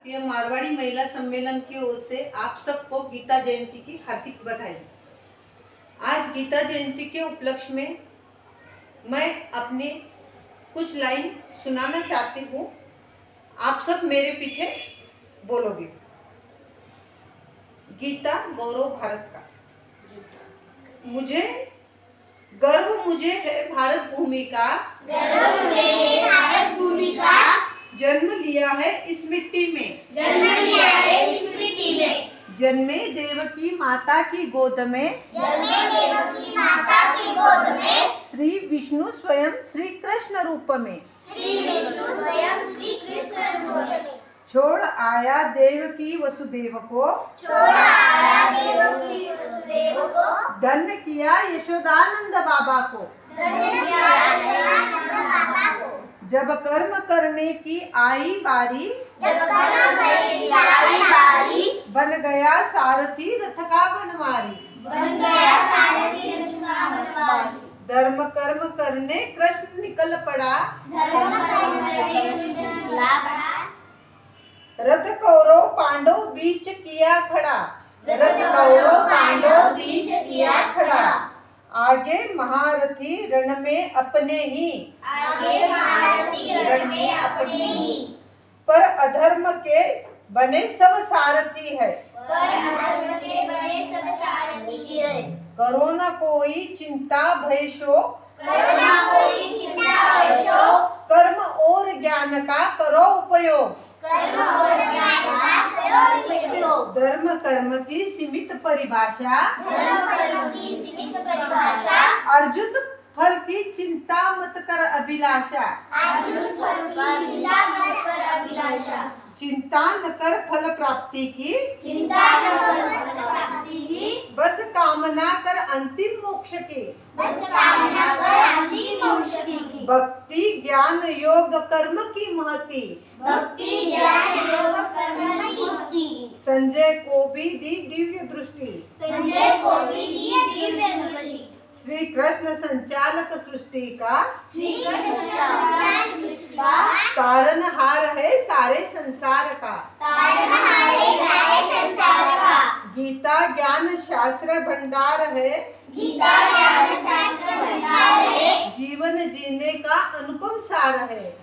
ये मारवाड़ी महिला सम्मेलन की ओर से आप सबको गीता जयंती की हार्दिक बधाई। आज गीता जयंती के उपलक्ष्य में मैं अपने कुछ लाइन सुनाना चाहती हूँ। आप सब मेरे पीछे बोलोगे। गीता गौरव भारत का। मुझे है भारत भूमि का, जन्म लिया है इस मिट्टी में, जन्मे देवकी माता की गोद में, श्री विष्णु स्वयं श्री कृष्ण रूप में, छोड़ आया देवकी वसुदेव को, धन्य किया यशोदानंद बाबा को। जब कर्म करने की आई बारी, बन गया सारथी रथ का बनवारी। धर्म कर्म करने कृष्ण निकल पड़ा, रथ कौरव पांडव बीच किया खड़ा, आगे महारथी रण में अपने ही, पर अधर्म के बने सब सारथी है। करो न कोई चिंता भय शोक, कर्म और ज्ञान का करो उपयोग। धर्म कर्म की सीमित परिभाषा, अर्जुन फल की चिंता मत कर अभिलाषा। चिंता न कर फल प्राप्ति की, बस कामना कर अंतिम मोक्ष की। भक्ति ज्ञान योग कर्म की महती, संजय को भी दी दिव्य दृष्टि। श्री कृष्ण संचालक सृष्टि का, तारनहार है सारे संसार का। गीता ज्ञान शास्त्र भंडार है, जीवन जीने का अनुपम सार है।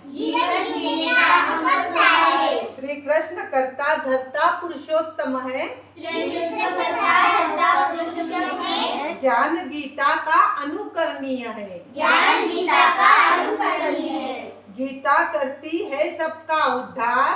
श्री कृष्ण कर्ता धर्ता पुरुषोत्तम है, ज्ञान गीता का अनुकरणीय है। गीता करती है सबका उद्धार,